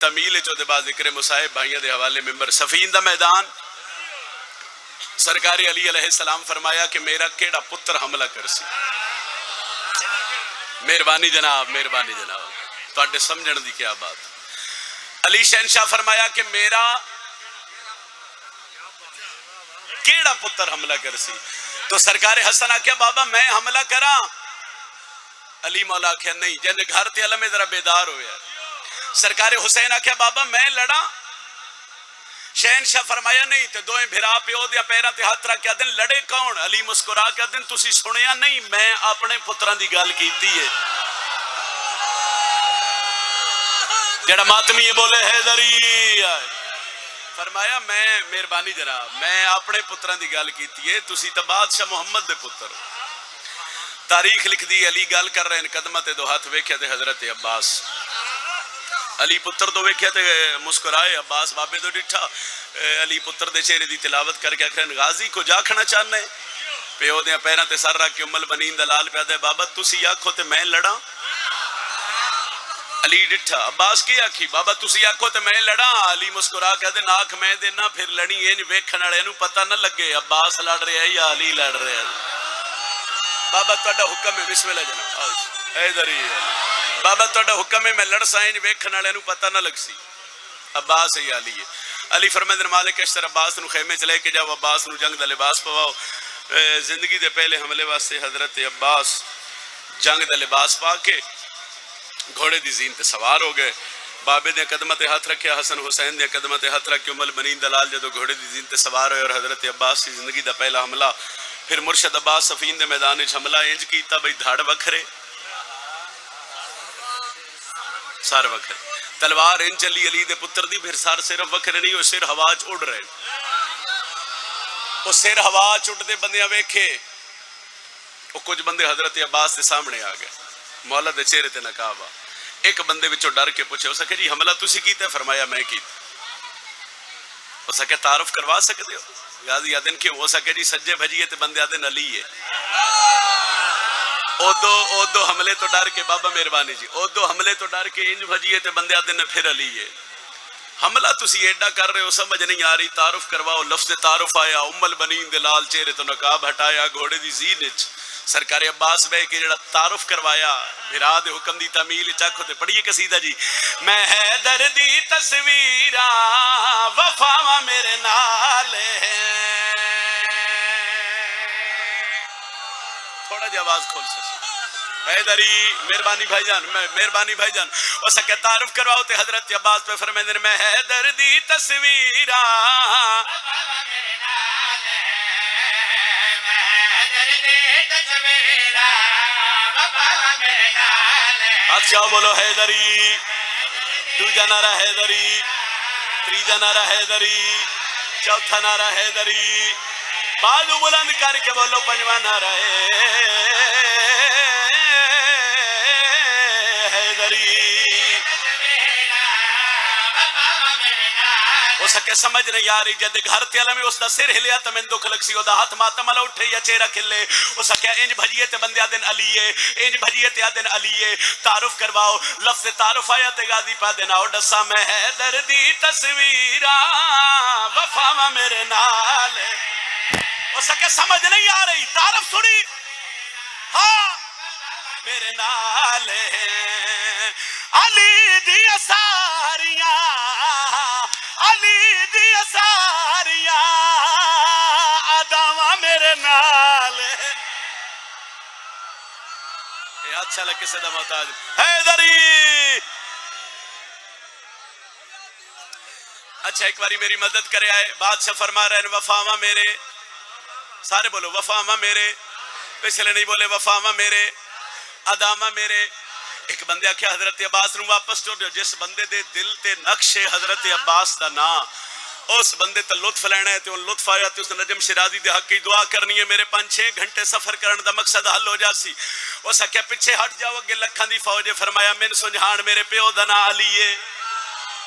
تمیل چو دے بعد ذکر مصائب بھائیوں دے حوالے ممبر صفین دا میدان سرکار علی علیہ السلام فرمایا کہ میرا کیڑا پتر حملہ کرسی. مہربانی جناب، مہربانی جناب، تو اڈے سمجھن دی کیا بات. علی شہنشاہ فرمایا کہ میرا کیڑا پتر حملہ کرسی. تو سرکار حسن آکھیا بابا میں حملہ کرا. علی مولا آکھیا نہیں، جن گھر تے علم ذرا بیدار ہویا. سرکار حسین آکھیا بابا میں لڑا. شہنشاہ فرمایا نہیں. تے دوئیں بھرا پیو دیا پیرا تے ہاتھ رکھ کے دن لڑے کون؟ علی مسکرا کے دن تسی سنیا نہیں، میں اپنے پتران دی گال کیتی ہے. جڑا ماتمی یہ بولے حیدری آئے. فرمایا میں مہربانی جناب میں اپنے پتران دی گال کیتی ہے، تسی تا بادشاہ محمد دے پتر. تاریخ لکھ دی علی گال کر رہے ہیں قدمہ تے دو ہاتھ ویکھیا تے حضرت عباس. علی پتر دو ویکھیا تے مسکرائے. عباس بابے دو ڈٹھا. علی پتر دے چہرے دی تلاوت کر کے آکھرن غازی کو جاکھنا چاہنے. پیو دیا پیران تے سر رکھ کے ام البنین دلال پہ دے بابا تسی آکھو تے میں لڑا. علی ڈٹھا. عباس کی آکھی بابا تسی آکھو تے میں لڑا. علی مسکرا کے دے ناکھ میں دینا پھر لڑی اینج ویکھن والے نو پتہ نہ لگے عباس لڑ رہا ہے یا علی لڑ رہا ہے. بابا تہاڈا حکم ہے. بسم اللہ جناب. حیدری بابا تہاڈا حکم ہے میں لڑ سا اینج ویکھن والے نو پتہ نہ لگ سی. عباس ہے یا علی ہے. علی فرماندے مالک اشتر عباس نو خیمے چ لے کے جاؤ. عباس نو جنگ دا لباس پواؤ. زندگی دے پہلے حملے واسطے حضرت عباس جنگ دا لباس پا کے گھوڑے دی زین تے سوار ہو گئے. بابے دے قدمہ تے ہاتھ رکھے. حسن حسین دے قدمہ تے ہاتھ رکھ کے ام البنین دلال جدو گھوڑے دی زین تے سوار ہوئے اور حضرت عباس کی زندگی دا پہلا حملہ. پھر مرشد عباس صفین دے میدان وچ حملہ انج کیتا بھئی دھڑ وکھرے سار وکھرے. تلوار ان چلی علی دے پتر دی. پھر سار صرف وکھرے نہیں، وہ سر ہوا چ اڑ رہے. وہ سر ہوا چ اڑدے بندیاں ویکھے. وہ کچھ بندے حضرت عباس دے سامنے آ گئے. مولا دے چہرے تے نقاب آ. ایک بندے وچوں ڈر کے پوچھے اس کہ جی حملہ تسی کیتا ہے؟ فرمایا میں کیتا. اس کہ تعارف کروا سکتے ہو؟ غازی آدن کیوں؟ ہو سکے جی سجے بھجیے تے بندے آدن علی ہے. او دو حملے تو ڈر کے بابا مہربانی جی او دو حملے تو ڈر کے انج بھجیے تے بندے آدن پھر علی ہے. حملہ تسی ایڈا کر رہے ہو سمجھ نہیں آ رہی. تعارف کرواؤ. لفظ تعارف آیا. ام البنین دے لال چہرے تو نقاب ہٹایا. گھوڑے دی زین وچ سرکار عباس بے کے جڑا تعارف کروایا بھرا دے حکم دی تعمیل چاکھو تے پڑھیے قصیدہ جی. میں حیدر دی تصویراں وفاواں میرے نال ہیں. تھوڑا جی آواز کھول سکتے حیدری مہربانی بھائی جان مہربانی بھائی جان. اس کے تعارف کرواؤ تے حضرت عباس پہ فرمائے میں حیدر دی تصویراں اچھا بولو حیدری. دوجا نعرہ حیدری. تیجا نعرہ حیدری. چوتھا نعرہ حیدری. بازو بلند کر کے بولو پنجواں نعرہ حیدری. اس کے سمجھ نہیں آ رہی. جد گھر تے علم اس دا سر ہلیا تے میں دکھ لگ سی. او دا ہاتھ ماتم والا اٹھے یا چہرہ کھلے. اس کے انج بھجیے تے بندے آدن علی ہے. انج بھجیے تے آدن علی ہے. تعارف کرواؤ. لفظ تعارف آیا تے غازی پا دینا او ڈسا میں حیدر دی تصویراں وفاواں میرے نال. اس کے سمجھ نہیں آ رہی. تعارف سنی ہاں میرے نال علی دی ساریاں علی دی ساریاں آداواں میرے نال. یہ اچھا لگ کسے دا محتاج حیدری. اچھا ایک باری میری مدد کرے آئے. بادشاہ فرما رہے ہیں وفاواں میرے. سارے بولو وفاواں میرے. پچھلے نہیں بولے وفاواں میرے اداواں میرے. ایک بندے آکھیا حضرت عباس نو واپس ٹر دیو. جس بندے دے دل تے نقش حضرت عباس دا نا اس بندے تے لطف لینا ہے تے ان لطف آیا تے اس نجم شرازی دے حق کی دعا کرنی ہے. میرے 5-6 گھنٹے سفر کرن دا مقصد حل ہو جاسی. اس آکھیا پیچھے ہٹ جاؤ اگے لکھاں دی فوج. فرمایا من سنجھان میرے پیو دا نا علی ہے.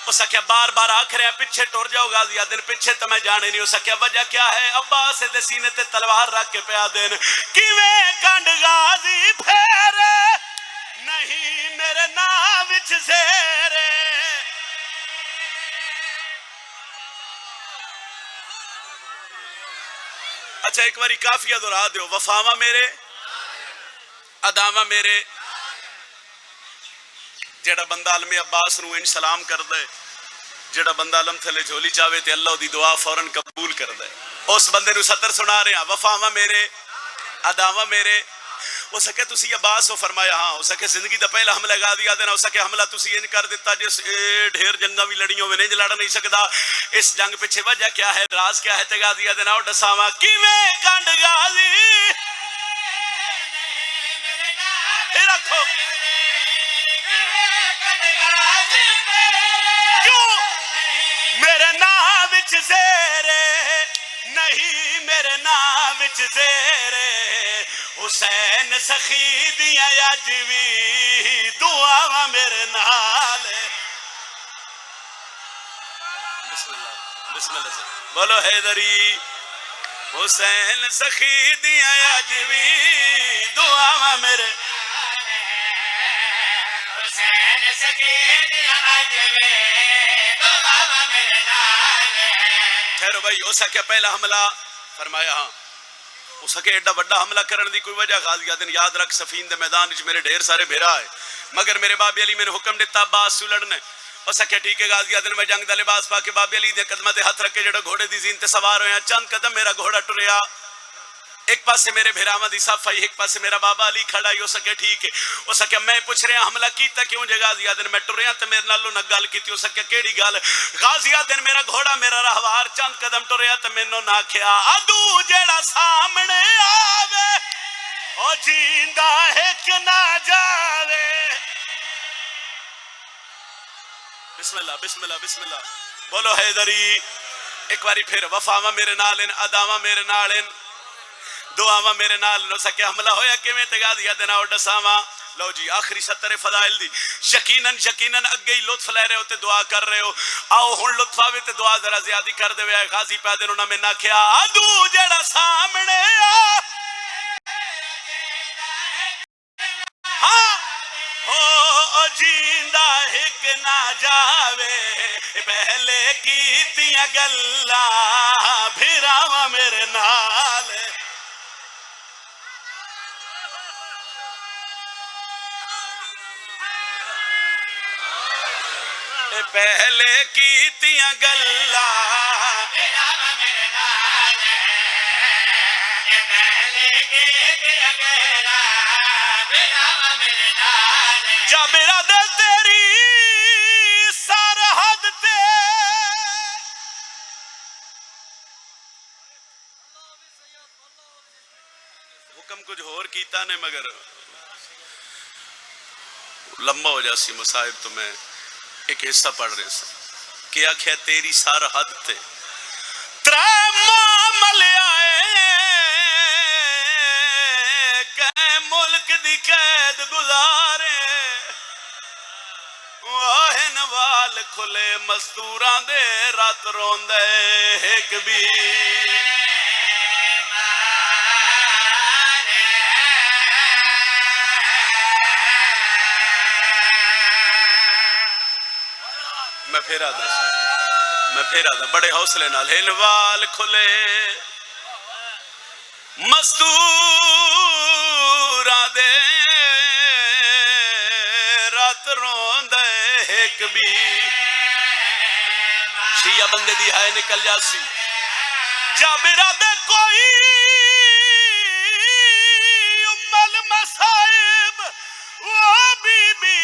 اس آکھیا بار بار آکھ رہے ہیں پیچھے ٹر جاؤ غازی آدن پیچھے تو میں جانے نہیں. اس آکھیا وجہ کیا ہے؟ عباس دے سینے تے تلوار رکھ کے پیا دین. کیویں کنڈ غازی پھیرے نہیں میرے نام وچ زیرے. اچھا ایک باری کافیہ دہرا دیو، وفاوا میرے اداوا میرے. جیڑا بندہ علم عباس نو ان سلام کر دے، جیڑا بندہ علم تھلے جھولی چاہے تے اللہ دی دعا فوراً قبول کر دے. اس بندے نو سطر سنا رہے ہیں، وفاوا میرے اداوا میرے. ہو سکے تسی عباس ہو فرمایا ہاں، ہو سکے زندگی دا پہلا حملہ گا دیا دینا، ہو سکے حملہ تسی ان کر دیتا جس ڈھیر جنگاں بھی لڑیوں میں نہیں لڑ نہیں سکتا. اس جنگ پیچھے وجہ کیا ہے، راز کیا ہے، تے گا دیا دینا. اور دساواں کیویں کنڈ غازی پھر رکھو کیوں میرے نام وچ زیرے نہیں، میرے نام وچ زیرے حسین سخی دیاں اج وی دعاواں میرے نال. بسم اللہ بسم اللہ سے بولو حیدری. حسین سخی دیاں اج وی دعاواں میرے، حسین سخی دیاں اج وی دعاواں میرے نال. ٹھہرو بھائی، ہو سکے پہلا حملہ فرمایا ہاں، ہو سکے ایڈا بڑا حملہ کرنے دی کوئی وجہ غازی دن یاد رکھ سفین دے میدان وچ میرے ڈھیر سارے بھیرا ہے، مگر میرے بابی علی میں نے حکم دیتا عباس سو لڑنے. ہو سکے ٹھیک ہے غازی دن میں جنگ دا لباس پا کے بابی علی دے قدماں تے ہاتھ رکھ کے جڑا گھوڑے دی زین تے سوار ہویا، چند قدم میرا گھوڑا ٹریا، ایک پاسے میرے بھیراواں دی صف آئی، ایک پاسے میرا بابا علی کھڑا ہی. ہو سکے ٹھیک ہے، ہو سکے میں پوچھ رہا حملہ کیتا کیوں جے غازی دن میں ٹریا تے میرے نالوں نہ گل کیتی. ہو سکے کیڑی گل، غازی دن میرا گھوڑا میرا راہوار چند قدم ٹریا تے مینوں نہ آکھیا ادو جیڑا سامنے آوے او جیندا ایک نہ جاوے. بسم اللہ بسم اللہ بسم اللہ بولو حیدری. ایک باری پھر وفاواں میرے نال ان اداواں میرے نال ان دعاواں میرے نال. نو سکے حملہ ہویا کیویں تے غازی دن اور دساواں. لو جی آخری سطر فضائل دی. یقیناً اگے ہی لطف لے رہے ہو تے دعا کر رہے ہو، آؤ ہن لطف آوے تے دعا ذرا زیادی کر دے. غازی پا دن انہاں میں نہ کھیا ادو جڑا سامنے آ ہاں ہو جیندا ایک نہ جاوے، پہلے کیتیاں گلاں بھراواں میرے نال. پہلے کیتیاں گلاں بھراواں میرے نال، پہلے کیتیاں گلاں بھراواں میرے نال. جا میرا دل تیری سرحد تے حکم کچھ اور کیتا نے، مگر لمبا ہو جاسی مصائب. تو میں ایک حصہ پڑھ رہے سے کہ آخیا تیری سرحد تے ترے معاملے آئے کہ ملک دی قید گزارے، واہ نوال کھلے مستوراں دے رات روندے ایک بھی. میں پھر آدھا بڑے حوصلے نال ہنوال کھلے مستوراں دے رات روندے ایک بھی. شیعہ بندے دی ہائے نکل جاسی. جا میرا دے کوئی ام المصائب وہ بی بی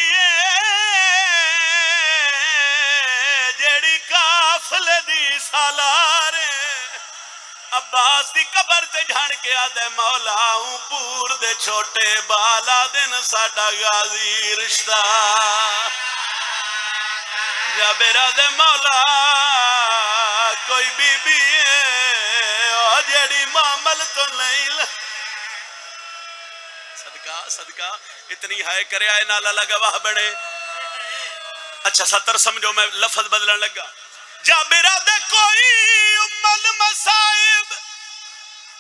جیڑی کافلے دی سالارے، عباس دی قبر تے جھان کے آدھے مولا ہوں پور دے چھوٹے بالا دن ساڈا غازی رشتہ. یا میرا دے مولا کوئی بی بی ہے جیڑی معامل تو نہیں. صدقہ اتنی ہائے کرے آئے نالا لگا واہ بنے. اچھا سطر سمجھو، میں لفظ بدلن لگا. جا میرا دے کوئی ام المصائب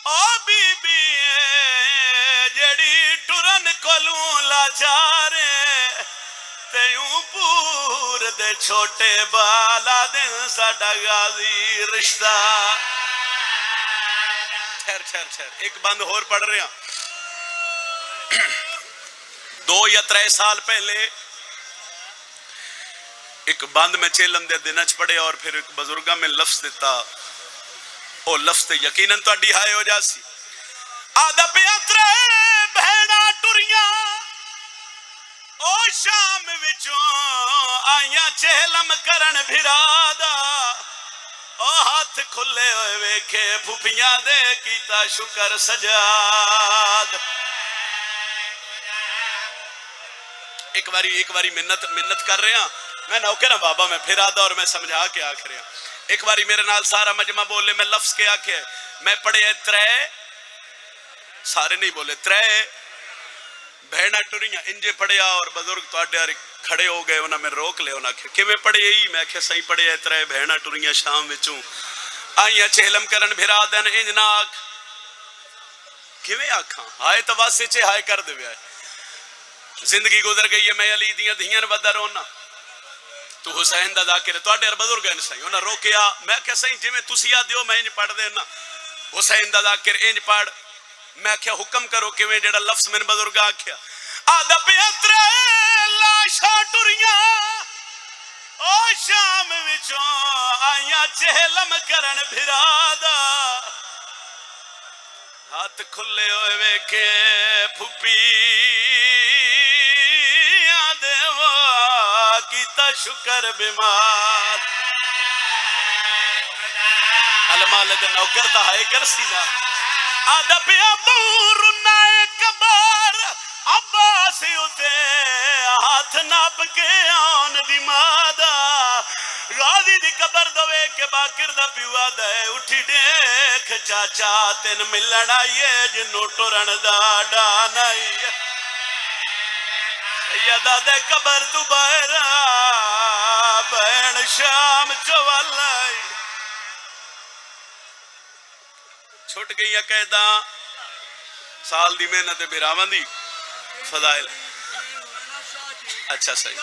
او بی بی جیڑی ٹرن کولوں لاچارے، تیوں پور دے چھوٹے بالا دن ساڈا غازی رشتہ. ٹھہر ایک بند اور پڑھ رہے ہیں. 2 یا 3 سال پہلے ایک بند میں چیلم دے دن چ پڑھے اور پھر ایک بزرگاں میں لفظ دیتا. او لفظ تے یقیناً تہاڈی ہائے ہو جاسی. آدھا پیا ترے بہنا ٹریاں او شام وچوں آئیاں چہلم کرن بھرادا. او ہاتھ کھلے ہوئے ویکھے پھپھیاں دے کیتا شکر سجاد. ایک باری منت کر رہے ہیں. میں نوکر ہاں بابا, میں پھر آدھا اور میں سمجھا کے آکھ رہے ہیں. ایک باری میرے نال سارا مجمع بولے, میں لفظ کے آکھے میں پڑھے 3 سارے نہیں بولے 3 بہنا ٹریاں انجے پڑھیا اور بزرگ تواڈے کھڑے ہو گئے. انہاں میں روک لے, انہاں کہ میں پڑھے ہی. میں کہ صحیح پڑھے 3 بہنا ٹریاں شام وچوں آئیاں چہلم کرن بھرا دن انج نہ آکھ. کیویں آکھاں؟ ہائے تو واسے چے ہائے کر دے ویا. زندگی گزر گئی ہے, میں علی دیاں دھیاں ودا رونا. تو حسین دا ذاکر تواڈے بزرگ ہیں سائیں, انہاں روکیا. میں کہ سائیں جویں تسی آ دیو میں انج پڑھ دینا. حسین دا ذاکر انج پڑھ. میں کیا حکم کرو کیویں جڑا لفظ میں بزرگ آکھیا. آدھا پیتر لاشا ٹریاں او شام وچوں آئیاں چہلم کرن بھرادا. ہاتھ کھلے ہوئے ویکھے پھپھی کیتا شکر بیمار. المال دے نوکر تا ہائے کر سی نا. آدھا پیا بور نائے کبار عباس اتے ہاتھ ناپ کے آن دی مادا. غازی دی قبر دوے کے باکر دا پیوا دے اٹھی دیکھ چاچا تین ملن آئیے جنو ٹرن دا ڈان آئیے. سیدہ دے قبر تو باہر بین شام چوال آئی. چھٹ گئی قیداں سال دی محنت بھراواں دی فضائل. اچھا صحیح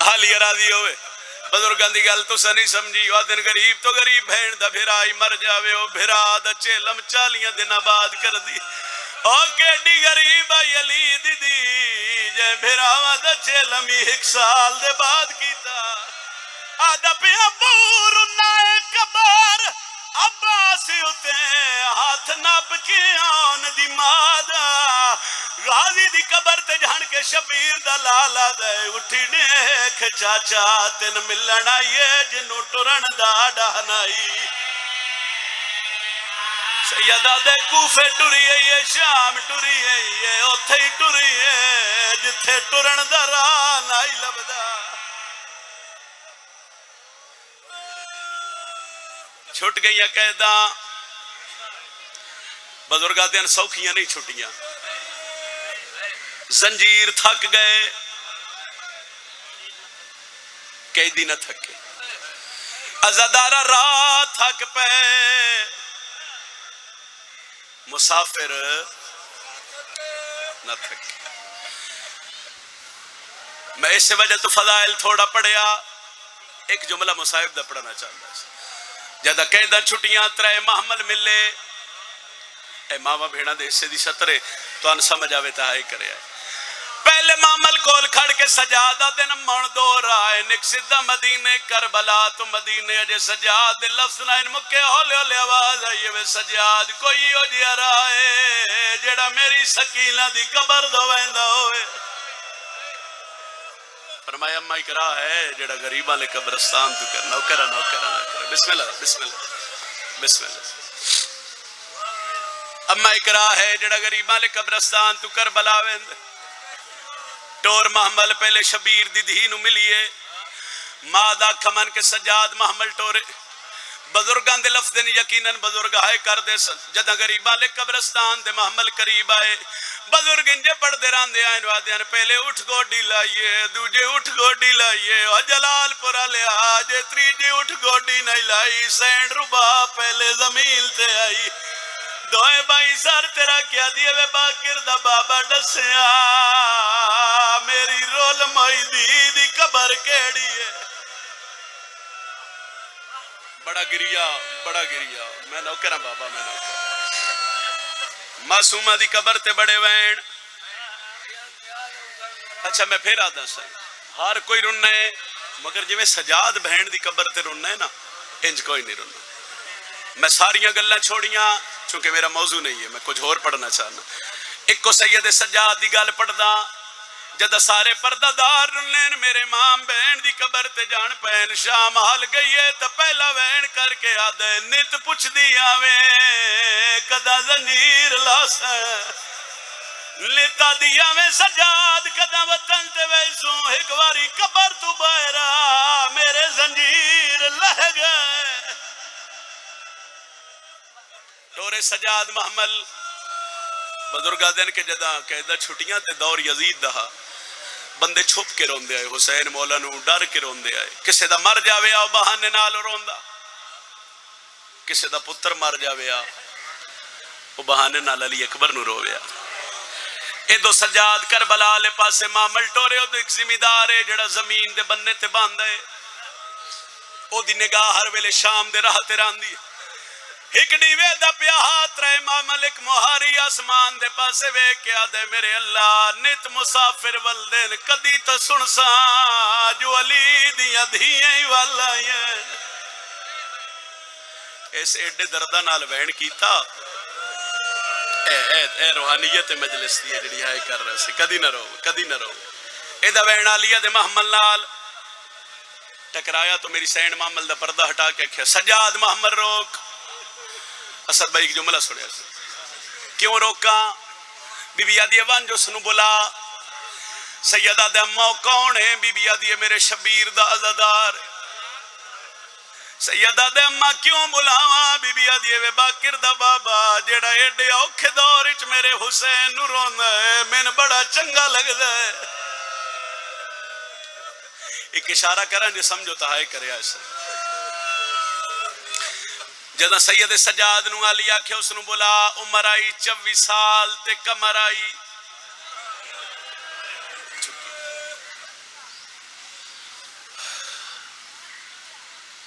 حالی راضی ہوئے. بزرگاں دی گل تساں نہیں سمجھی. او دن غریب تو غریب بہن دا بھرائی مر جاوے, او بھرا دا چیلم 40 دن بعد کر دی. او کیڈی غریب آئی علی دی جے بھراواں دا چیلم 1 سال دے بعد کیتا. آدھا پیا بور نائے کبار عباس اتے ہاتھ ناپ کے آن دی مادا. غازی دی قبر تے جھان کے شبیر دا لالا دے اٹھی دیکھ چاچا تین ملن آئیے جنو turn the ڈہنائی. Syeda they کوفے tree ہے, شام ٹری ہے, اوتھے ہی ٹری ہے جتھے ٹرن دا راہ نائی لبدا. چھٹ گئی قیداں. بزرگاں دین سوکھیاں نہیں چھٹیاں. زنجیر تھک گئے, قیدی نہ تھکے. عزادارہ راہ تھک پے, مسافر نہ تھکے. میں اس وجہ تو فضائل تھوڑا پڑھیا. ایک جملہ مصاحب دا پڑھنا چاہتا ہے. جدہ قیدہ چھٹیاں 3 محمل ملے, اے ماما بھیڑا دے حصے دی سطرے تو ان سمجھ آوے تہائی کرے آئے. پہلے محمل کول کھڑ کے سجادہ دن من دو رائے نک سدہ مدینے کربلا تو مدینے اجے سجاد لفظ نائن مکے ہولے ہولے آواز آئیے وے سجاد کوئی ہو جیا رائے جڑا میری سکینہ دی قبر دو ویندہ ہوئے. فرمایا اما اقرا ہے جڑا غریباں لے قبرستان تو کر نوکرا بسم اللہ بسم اللہ بسم اللہ. اما اقرا ہے جڑا غریباں لے قبرستان تو کربلا ویند. ٹور محمل پہلے شبیر دی دھی نو ملیے مادہ کھمن کے سجاد محمل ٹورے. بزرگان دے لفظ دن یقیناً بزرگ آئے کر دے سن. جدہ غریباں لے قبرستان دے محمل قریب آئے بزرگ انجے پڑھ دے ران دے آئین وادیان پہلے اٹھ گوڑی لائیے دوجے اٹھ گوڑی لائیے اور جلال پورا لے آجے تریجے اٹھ گوڑی نہیں لائی. سینڈ ربا پہلے زمین تے آئی دوئے بائی سار تیرا کیا دیئے وے باکر دا بابا ڈسیا میری رول مائی دی قبر کیڑی ہے. بڑا گریا میں نوکر ہاں بابا میں نوکر معصومہ دی قبر تے بڑے وین اچھا میں پھر آدھا سا ہر کوئی رننا ہے مگر جو میں سجاد بہن دی قبر تے رننا ہے نا انج کوئی نہیں رننا میں ساریاں گلہ چھوڑیاں چونکہ میرا موضوع نہیں ہے میں کچھ اور پڑھنا چاہنا ایک کو سید سجاد دی گل پڑھ دا جدہ سارے پردہ دار رنین میرے امام بہن دی قبر تے جان پین شام حال گئی ہے تا پہلا وین کر کے آدھے نت پوچھ دی آوے کدا زنجیر لاسا لیتا دیا میں سجاد کدا وطن تے ویسوں ایک واری قبر تو بائرہ میرے زنجیر لہ گئے ٹورے سجاد محمل بزرگا دن کے جدہ قیدہ چھٹیاں تے دور یزید دہا بندے چھپ کے روندے آئے حسین مولا نو ڈر کے روندے آئے کسے دا مر جاوے آو بہانے نال روندا کسے دا پتر مر جاوے آو وہ بہانے نال علی اکبر نو روے آو اے دو سجاد کربلا لے پاسے مامل ٹورے او دو ایک زمیندار ہے جڑا زمین دے بننے تے باندھا ہے او دی نگاہ ہر ویلے شام دے راہ تے راندی ایک ڈیوے دا پیا ہاتھ رہے مامل ایک مہاری آسمان دے پاسے وے کیا دے میرے اللہ نت مسافر والدین کدی تا سنسا جو علی دیاں دھیئیں والا یہ ایسے ایڈے دردہ نال وین کیتا اے روحانیت مجلس دی جڑی ہائے کر رہے سے کدی نہ رو اے دا وین آلیا دے محمل نال ٹکرایا تو میری سینڈ محمل دا پردہ ہٹا کے کیا سجاد محمل روک اسد بھائی کی جملہ سنے کیوں روکا بی بی آدھی وان جو سنو بلا سیدہ دے اماؤ کون ہے بی بی آدھی میرے شبیر دا عزدار سیدہ دے اماں کیوں بلاوا بی بی آدھی وے باکر دا بابا جیڑا ایڈے اوکھے دورچ میرے حسین نو روندہ ہے میں نے بڑا چنگا لگ دا ہے ایک اشارہ کریں جو سمجھو تہائی کرے ایسا جدہ سید سجاد نو علی آکھے اس نو بولا عمر آئی 24 سال تے کمر آئی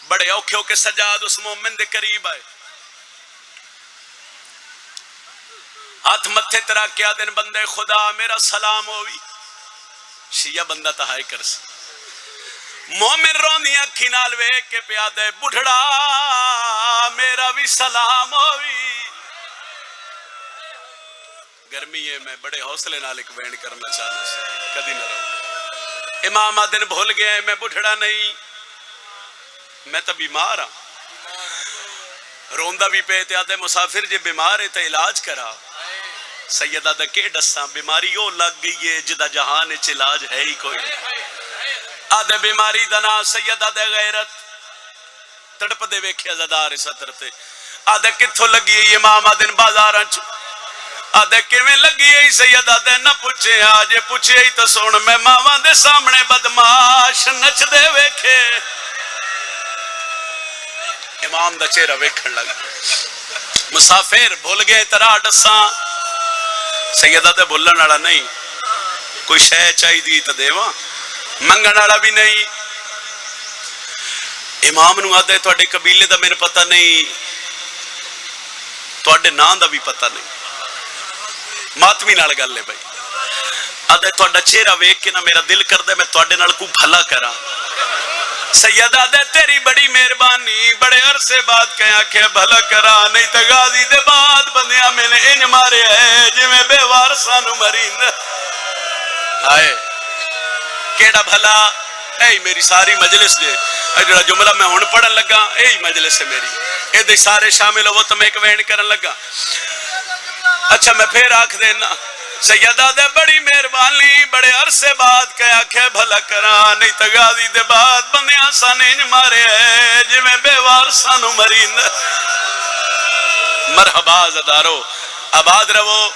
بڑے اوکھے کے سجاد اس مومن دے قریب آئے ہاتھ متھے ترا کیا دن بندے خدا میرا سلام ہوئی شیعہ بندہ تہائی کر سی مومن رونی اکھی نال ویک کے پیادے بڑھڑا میرا بھی سلام ہوئی گرمی ہے میں بڑے حوصلے نال ایک وینڈ کرنا چاہنا سے کدی نہ رہوں امام آدن بھول گیا ہے میں بڑھڑا نہیں میں تو بیمار ہاں روندہ بھی پیتے آدھے مسافر جے بیمار ہے تو علاج کرا سیدہ دا کے ڈساں بیماری یوں لگ گئی ہے جدہ جہان اچھ علاج ہے ہی کوئی آدھے بیماری دنا سیدہ دے غیرت تڑپ دے ویکھے ازدار سطر تے آدھے کتھو لگی ہے امام آدھن بازاراں چو آدھے کیویں لگی ہے سیدہ دے نہ پوچھے آجے پوچھے ہی تو سون میں ماما دے سامنے بدماش نچ دے ویکھے امام دا چہرہ ویکھن لگا مسافر بھول گئے ترا ڈساں سیدہ دے بھولن والا نہیں کوئی شے چاہی دی تو دیواں منگن والا بھی نہیں امام نو آدھے تواڈے قبیلے دا میرے پتہ نہیں تواڈے نام دا بھی پتہ نہیں ماتمی نال گل ہے بھائی آدھے تواڈا چہرہ ویکھ کے نہ میرا دل کردا میں تواڈے نال کو بھلا کراں سیدہ دے تیری بڑی مہربانی بڑے عرصے بعد کہا کہ بھلا کرا نہیں تو غازی دے بعد بندیاں میں نے انج مارے ہے جی میں بے وارسانو مریند آئے کیڑا بھلا اے میری ساری مجلس دے جڑا جملہ میں ہون پڑھن لگا اے مجلس ہے میری اے دے سارے شامل ہو تو میں ایک وین کرن لگا اچھا میں پھر آکھ دینا سیدہ دے بڑی مہربانی بڑے عرصے بعد کہا کہ بھلا کرا نہیں تو غازی دے بعد بندیاں سانینج مارے ہے جی میں بے وارسانو مریند مرحبا زدارو آباد رہو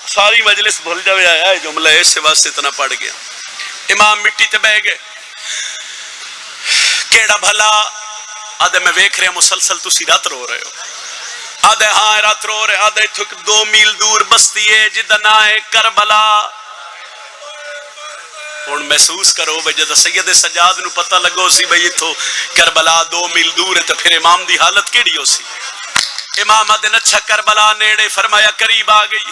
ساری مجلس بھول جاوے آیا ہے جملہ ایسے واسطے اتنا پڑھ گیا امام مٹی تے بہ گئے کیڑا بھلا آدھے میں ویکھ رہے مسلسل تسی رات رو رہے ہو آدھے ہاں رات رو رہے آدھے 2 میل دور بستی ہے جدہ نائے کربلا ہوں محسوس کرو بھائی جب سید سجاد نو پتہ لگو سی بھائی اتو کربلا 2 میل دور ہے تو پھر امام دی حالت کیڑی ہو سی. امام آدھے اچھا کربلا نیڑے، فرمایا قریب آ گئی.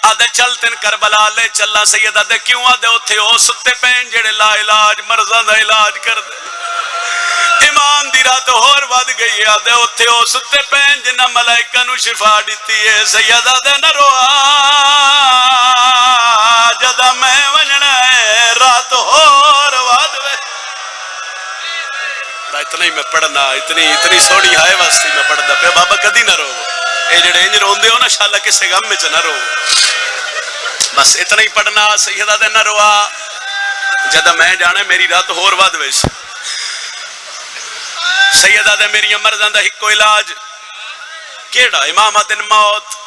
آدھے چل تین کربلا لے چلا. سید آدھے کیوں؟ آدھے اتھے او ستے پین جڑے لا علاج مرضاں دا علاج کر دے. امام دی رات ہور ود گئی. آدھے اتھے او ستے پین جنہ ملائکہ نو شفا دیتی ہے. سید آدھے نہ روا جدا میں ونجنا ہے رات ہور ود وے. اتنا ہی میں پڑھنا، اتنی سونی ہائے واسطے میں پڑھنا پیا. بابا کدی نہ رو، اے جڑے انج روندے ہو نا شالا کسے غم وچ نہ رو. بس اتنا ہی پڑھنا. سیدہ دے نہ روا جدا میں جانا میری رات ہور ود ویس. سیدہ دے میری مرضاں دا ہکو علاج کیڑا؟ امام دن موت.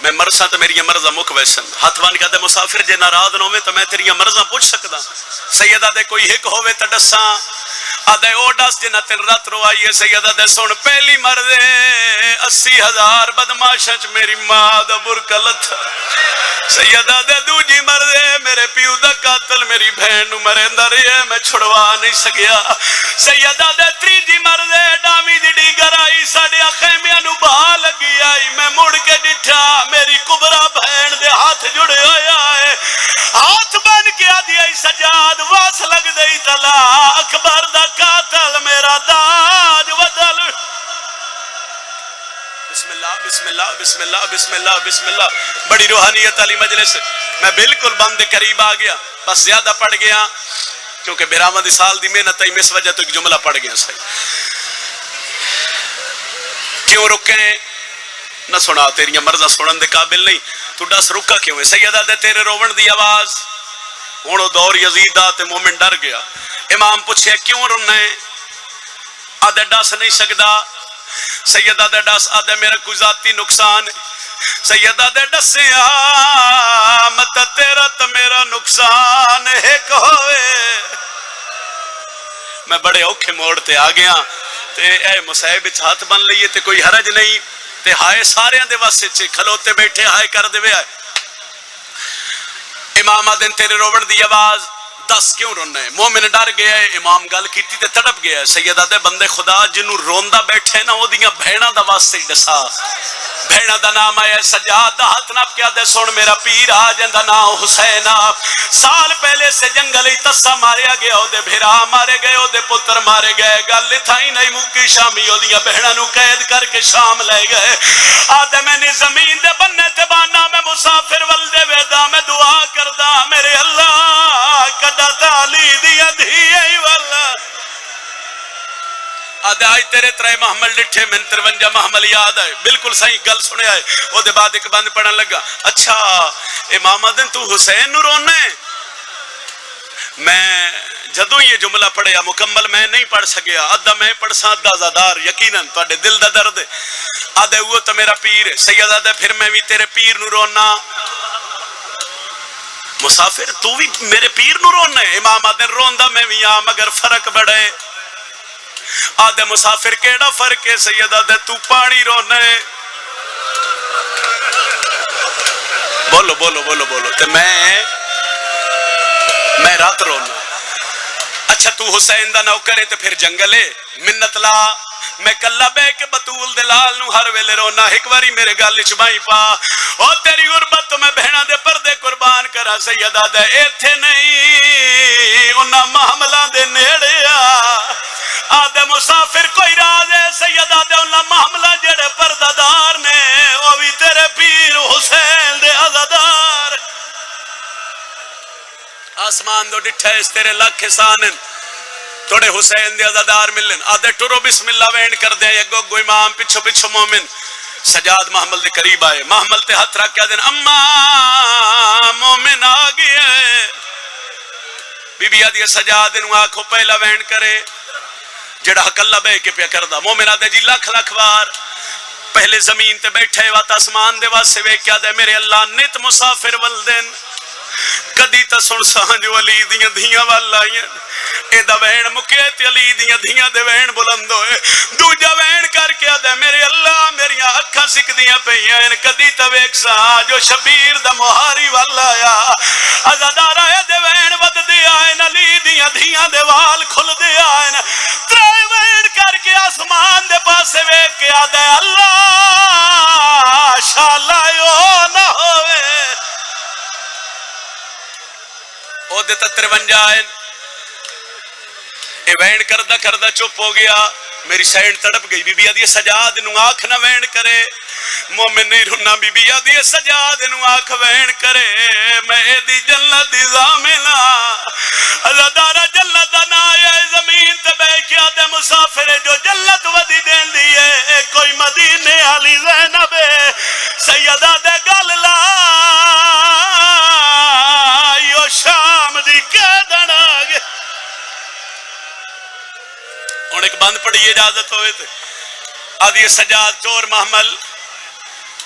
میں مرساں تو میری مرضاں مک ویسن. ہاتھ بن کے دے مسافر جے ناراض نہ ہوے تو میں تیری مرضاں پوچھ سکدا. سیدہ دے کوئی ہک ہوے تے دساں. آدھے او دس جنہ تین رات روائی ہے. سیدہ دے سن پہلی مردے 80,000 بدماشاں چ میری ماں دا برکا لتھا. سیدہ دے دوجی مردے میرے پیو دا قاتل میری بہن نو مریندا رہیا میں چھڑوا نہیں سکیا. سیدہ دے تیجی مردے ڈاوی دی ڈیگر آئی ساڈے خیمیاں نو بہا لگی آئی. میں مڑ کے ڈٹھا میری کبرا بہن دے ہاتھ جڑے ہویا ہے. ہاتھ بن کے آدھی آئی سجاد واس لگ دئی تلا اکبر دا قاتل میرا داج بدل. بسم اللہ بسم اللہ بسم اللہ بسم اللہ بسم اللہ. بڑی روحانیت والی مجلس. میں بالکل بند قریب آ گیا، بس زیادہ پڑھ گیا کیونکہ براہمہ دی سال دی محنت ہے. اس وجہ تو ایک جملہ پڑھ گیا. صحیح کیوں رکیں نہ سنا تیریاں مرضاں سنن دے قابل نہیں. تو دس رکا کیوں ہے؟ سیدہ دے تیرے روون دی آواز. ہوں دور یزید دا تے مومن ڈر گیا. امام پوچھے کیوں رونا ہے؟ آدھے ڈس نہیں سکدا. سیدہ دے ڈس. آدھے میرا کوئی ذاتی نقصان. سیدہ دے ڈسیا مت تیرا تو میرا نقصان ایک ہوئے. میں بڑے اوکھے موڑ تے آ گیا تے اے مصائب وچ ہاتھ بن لئیے تے کوئی حرج نہیں. تے ہائے سارے دے واسطے چ کھلوتے بیٹھے ہائے کر دے وے. امام آدن تیرے روڑ دی آواز. دس کیوں رونا ہے؟ مومن ڈر گیا ہے. امام گل کیتی تے تڑپ گیا ہے. سیدہ دے بندے خدا جنوں روندا بیٹھے نا او دیاں بہناں دا واسطے ڈسا. بہناں دا نام آیا سجاد دا ہاتھ نپ کے دے سن میرا پیر آ جندا نام حسین. سال پہلے سے جنگل ہی تسا ماریا گیا، او دے بھرا مارے گئے، او دے پتر مارے گئے. گل تھائی نہیں مکی. شامی او دیاں بہناں نو قید کر کے شام لے گئے. آدھے میں نے زمین دے بننے تے بانا میں مسافر ولدے ویدا میں دعا کردا میرے اللہ کڈا تالی دیاں دھی والا. آدھے آج تیرے 3 محمل ڈٹھے میں 53 محمل یاد آئے. بالکل صحیح گل سنے آئے. او دے بعد ایک بند پڑھن لگا. اچھا امام آدن تو حسین نو رونے؟ میں جدوں یہ جملہ پڑھیا مکمل میں نہیں پڑھ سکیا. ادھا میں پڑھ سا ادھا زادار یقیناً تواڈے دل دا درد ہے. آدھے وہ تو میرا پیر ہے. سید آدھے پھر میں بھی تیرے پیر نو رونا. مسافر تو بھی میرے پیر نو رونا ہے؟ امام آدن روندا میں بھی آ مگر فرق بڑے. آدھے مسافر کیڑا فرق ہے؟ سید آدھے تو پانی رونا ہے. بولو بولو بولو بولو. تے میں رات رونا. اچھا تو حسین دا نوکر ہے تو پھر جنگل ہے منت لا. میں کلا بے کے بطول دلال نو ہر ویلے رونا. ایک باری میرے گل چبائی پا او تیری غربت تو میں بہنا دے پردے قربان کرا. سیدہ دے ایتھے نہیں انہاں محملہ دے نیڑے آدھے مسافر کوئی راز ہے. سیدہ دے انہاں محملہ جڑے پردادار نے وہ بھی تیرے پیر حسین دے عزادار. آسمان دو ڈٹھے اس تیرے لاکھ حسانن توڑے حسین دے عزادار ملن. آدھے ٹرو بسم اللہ وین کر دیں. اگو گو امام پچھو پچھو مومن. سجاد محمل دے قریب آئے. محمل تے ہاتھ رکھ کے دن اما مومن آگئی ہے. بی بی آدھی سجاد انہوں آنکھوں پہلا وین کرے جڑا حق اللہ بے کے پیا کردہ. مومن آدھے جی لکھ لکھ بار پہلے زمین تے بیٹھے وات آسمان دے واسے وے کیا دے میرے اللہ نت مسافر والدین کدی تا سن سانج علی دیاں دھیاں والا آئیں. اے دا وین مکیت علی دیاں دھیاں دے وین بلند ہوئے. دوجہ وین کر کے دے میرے اللہ میری اکھاں سکھ دیاں پہیاں کدی تا ویک سا جو شبیر دا مہاری والا آیا. عزادار آئے دے وین او دے 53 ہیں. اے وین کردہ کردہ چپ ہو گیا. میری سینڈ تڑپ گئی. بی بی آدھی سجاد نو آنکھ نہ وین کرے. مومن نہیں رنا. بی بی آدھی سجاد نو آنکھ وین کرے. میں دی جنت دی زامنا ازادارہ جنت دا نا آیا زمین تے بے کیا دے مسافر جو جنت ودی دین دیئے. کوئی مدینے علی زینب سیدہ دے گل لا یو شام دی قیدن آگے. اور ایک بند پڑی اجازت ہوئے تھے. آدھی سجاد چور محمل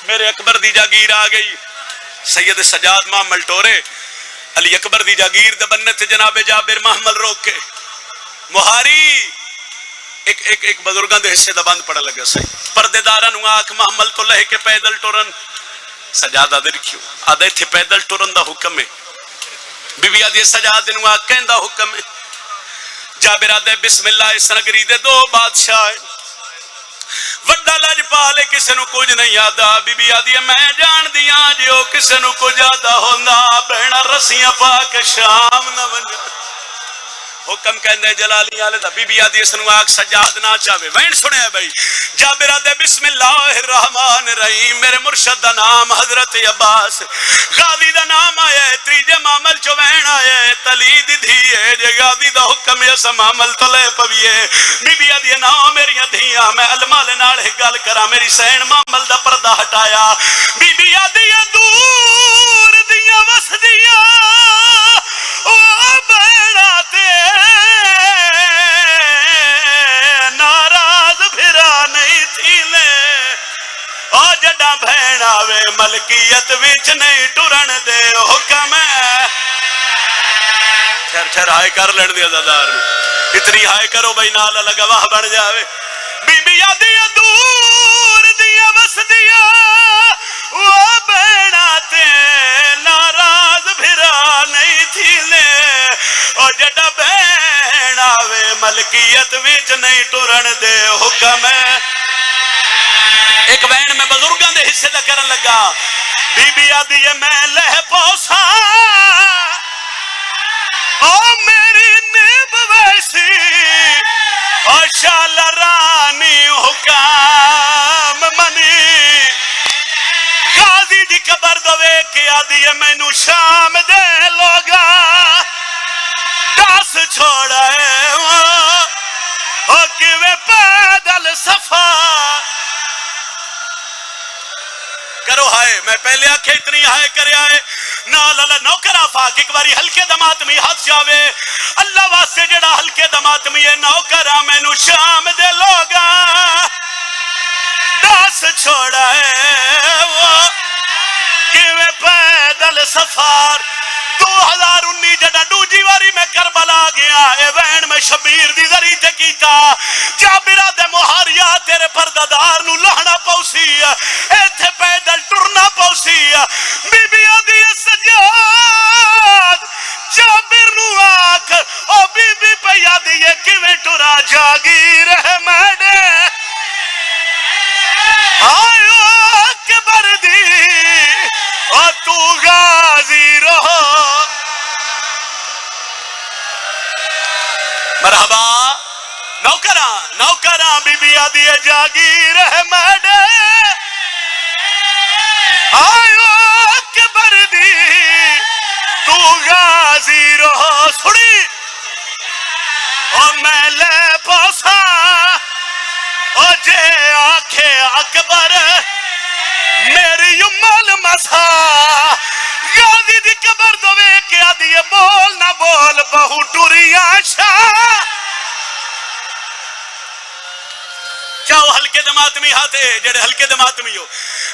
میرے اکبر دی جاگیر آ گئی. سید سجاد محمل ٹورے علی اکبر دی جاگیر دے بننے تھے. جناب جابر محمل روک کے مہاری ایک بزرگاں دے حصے دا بند پڑا لگا. صحیح پردے دارن آنکھ محمل تو لے کے پیدل ٹورن. سجاد آدھے رکھیو آدھے تھے پیدل ٹورن دا حکم ہے. بی بی آدھے سجاد نو آنکھ کہیں دا حکم ہے. جابر آدھے بسم اللہ. اس نگری دے 2 بادشاہ ہیں. وڈا لج پالے کسے نو کچھ نہیں آدھا. بی بی آدھی میں جان دیاں جو کسے نو کچھ آدھا ہوندہ بہنا رسیاں پا کے شام نہ بنجا. حکم کہندے جلالی آلے دا. بی بی آدھی اس نو آگ سجاد نہ چاہوے. وین سنے ہیں بھائی. جابر آدھے بسم اللہ الرحمن الرحیم. میرے مرشد دا نام حضرت عباس. غازی دا نام آیا ہے. تریجے معامل چو وین آیا ہے. تلی دی دھیئے جے غازی دا حکم یسا معامل تو لے پویے. بی بی آدھی نام میری دھیاں میں علمال ناڑے گل کرا. میری سین معامل دا پردہ ہٹایا. بی بی آدھی دور دیاں وس دیاں او بیڑا تے ناراض بھرا نہیں تھی لے. او جڈا بہن آوے ملکیت وچ نہیں ٹرن دے حکم ہے. ٹھہر ہائے کر لڑ دیا زدار اتنی ہائے کرو بھائی نالا لگا واہ بن جاوے. بی بی آدھی دور دیا وس دیا وہ بیڑا تے ناراض بھرا نہیں تھی لے. او جڈا بہن آوے ملکیت وچ نہیں ٹرن دے حکم ہے. ایک بہن میں بزرگاں دے حصے دا کرن لگا. بی بی آدھی میں لہ پوسا او میری نیب ویسی او شال رانی حکام منی. غازی دی قبر دوے کے آدھی میں نو شام دے لوگا داس چھوڑا ہے او کیوے پیدل صفا کرو. ہائے میں پہلے آکھے اتنی ہائے کرے آئے نال اللہ نوکر آفاق. ایک باری ہلکے دماتمی ہاتھ جاوے اللہ واسطے جڑا ہلکے دماتمی ہے نوکر آمینو شام دے لوگا داس چھوڑا ہے وہ کیویں پیدل سفار. 2019 جڑا دوجی واری میں کربلا گیا اے وین میں شبیر دی ذری تے کیتا. جابرہ دے مہاریا تیرے پردادار نو لہنا پوسی ایتھے پیدل ٹرنا پوسی. بی بی آدھی سجاد جابر نو آکھ او بی بی پہ آدھی کیویں ٹرا جاگیر ہے میڈے آئیو اکبر دی او تو غازی رہو. مرحبا نوکراں بی بی آدھی جاگیر ہے میڈے آئیو اکبر دی تو غازی رہو. سڑی او میں لے پوسا او جے آنکھے اکبر میری امال مسا. غازی دی قبر دوے کے آدھی بول نہ بول بہو ٹوریاں شاہ. چاہو ہلکے دماتمی ہاتھے جڑے ہلکے دماتمی ہو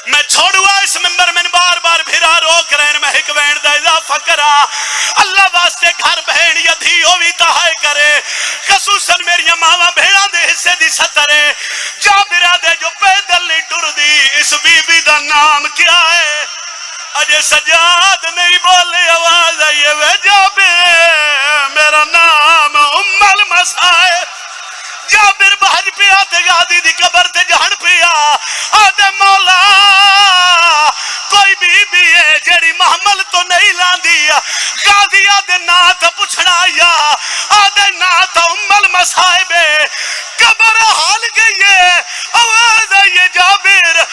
میں چھوڑوا اس ممبر میں بار بار بھیرا روک رہن میں ایک وین دا اضافہ کرا. اللہ واسطے گھر بہن یا دھی ہوئی تہائے کرے خصوصاً میری ماما بھیڑا دے حصے دی سترے. جابرہ دے جو پیدل نہیں ٹر دی. اس بی بی دا نام کیا ہے؟ اجے سجاد نہیں بولے آواز آئیے وے جابر میرا نام ام المسائب. جابر بہج پیا تے غازی دی قبر تے جہن پیا آدھے مولا کوئی بی بی ہے جیڑی محمل تو نہیں لاندی غازیہ دے نات پوچھنا یا آدھے نات ام المصائب قبر حال گئی ہے آواز ہے یہ جابر